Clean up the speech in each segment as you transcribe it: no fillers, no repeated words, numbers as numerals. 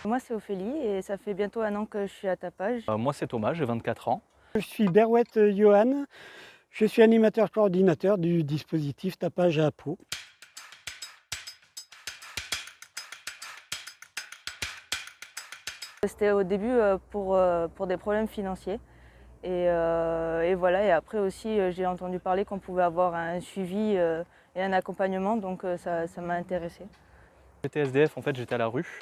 Moi, c'est Ophélie et ça fait bientôt 1 an que je suis à Tapage. Moi, c'est Thomas, j'ai 24 ans. Je suis Berouet Johan, je suis animateur coordinateur du dispositif Tapage à Pau. C'était au début pour des problèmes financiers. Et voilà, et après aussi, j'ai entendu parler qu'on pouvait avoir un suivi et un accompagnement, donc ça m'a intéressée. J'étais SDF, en fait, j'étais à la rue.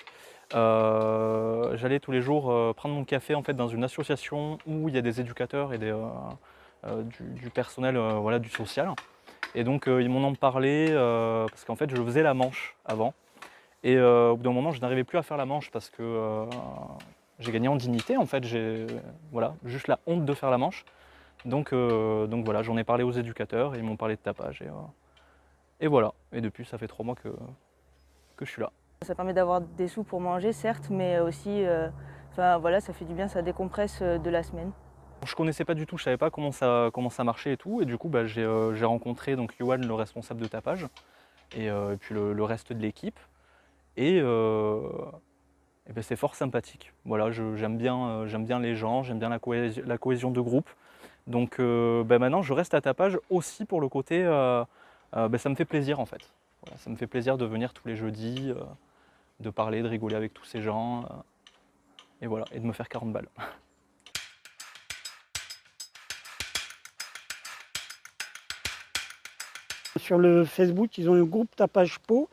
J'allais tous les jours prendre mon café en fait, dans une association où il y a des éducateurs et du personnel voilà, du social. Et donc ils m'en ont parlé parce qu'en fait je faisais la manche avant. Et au bout d'un moment je n'arrivais plus à faire la manche parce que j'ai gagné en dignité en fait. J'ai voilà, juste la honte de faire la manche. Donc voilà, j'en ai parlé aux éducateurs et ils m'ont parlé de tapage. Et voilà, et depuis ça fait 3 mois que je suis là. Ça permet d'avoir des sous pour manger, certes, mais aussi, enfin, voilà, ça fait du bien, ça décompresse de la semaine. Je connaissais pas du tout, je savais pas comment ça marchait et tout. Et du coup, bah, j'ai rencontré donc Yoann, le responsable de tapage, et puis le reste de l'équipe. Et ben, c'est fort sympathique. Voilà, j'aime bien les gens, j'aime bien la cohésion de groupe. Donc bah, maintenant, je reste à tapage aussi pour le côté, bah, ça me fait plaisir en fait. Voilà, ça me fait plaisir de venir tous les jeudis, de parler, de rigoler avec tous ces gens, et voilà, et de me faire 40 balles. Sur le Facebook, ils ont un groupe Tapage Pau,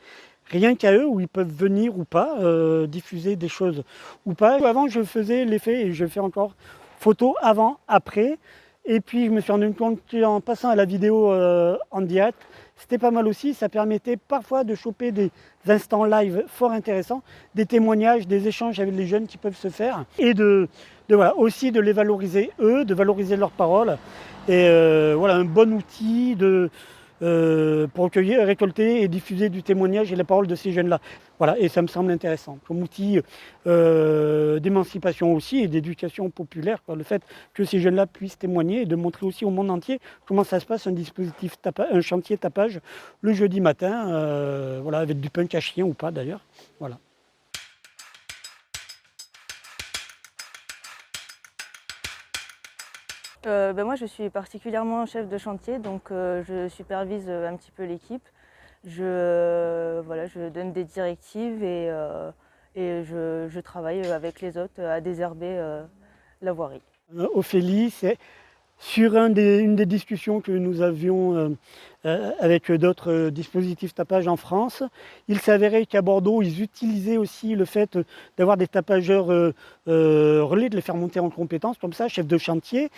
rien qu'à eux, où ils peuvent venir ou pas, diffuser des choses ou pas. Avant, je faisais l'effet, et je fais encore, photo avant, après. Et puis, je me suis rendu compte qu'en passant à la vidéo en direct, c'était pas mal aussi. Ça permettait parfois de choper des instants live fort intéressants, des témoignages, des échanges avec les jeunes qui peuvent se faire. Et voilà, aussi de les valoriser eux, de valoriser leurs paroles. Et voilà, un bon outil pour recueillir, récolter et diffuser du témoignage et la parole de ces jeunes-là. Voilà, et ça me semble intéressant comme outil d'émancipation aussi et d'éducation populaire, quoi. Le fait que ces jeunes-là puissent témoigner et de montrer aussi au monde entier comment ça se passe, un chantier tapage le jeudi matin, voilà, avec du punk à chien ou pas d'ailleurs. Voilà. Moi, je suis particulièrement chef de chantier, donc je supervise un petit peu l'équipe. Voilà, je donne des directives et je travaille avec les autres à désherber la voirie. Ophélie, c'est sur une des discussions que nous avions avec d'autres dispositifs tapage en France, il s'avérait qu'à Bordeaux, ils utilisaient aussi le fait d'avoir des tapageurs relais, de les faire monter en compétences comme ça, chef de chantier.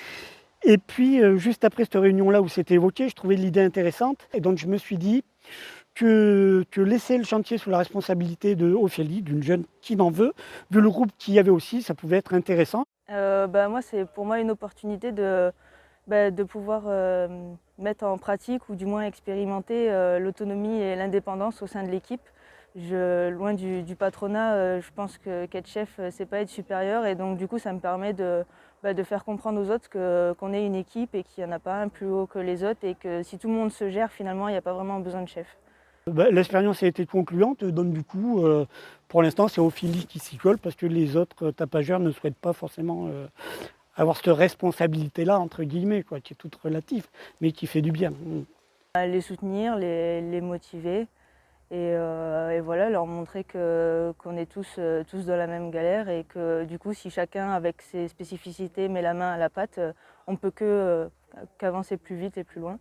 Et puis, juste après cette réunion-là où c'était évoqué, je trouvais l'idée intéressante. Et donc, je me suis dit que laisser le chantier sous la responsabilité de Ophélie, d'une jeune qui en veut, vu le groupe qu'il y avait aussi, ça pouvait être intéressant. Moi, c'est pour moi une opportunité de pouvoir mettre en pratique ou du moins expérimenter l'autonomie et l'indépendance au sein de l'équipe. Loin du patronat, je pense qu'être chef, c'est pas être supérieur, et donc du coup ça me permet de faire comprendre aux autres qu'on est une équipe et qu'il n'y en a pas un plus haut que les autres, et que si tout le monde se gère, finalement il n'y a pas vraiment besoin de chef. L'expérience a été concluante, donc du coup, pour l'instant, c'est Ophélie qui s'y colle parce que les autres tapageurs ne souhaitent pas forcément avoir cette responsabilité-là, entre guillemets, quoi, qui est toute relative, mais qui fait du bien. Les soutenir, les motiver et voilà, leur montrer qu'on est tous dans la même galère, et que du coup, si chacun avec ses spécificités met la main à la pâte, on ne peut qu'avancer plus vite et plus loin.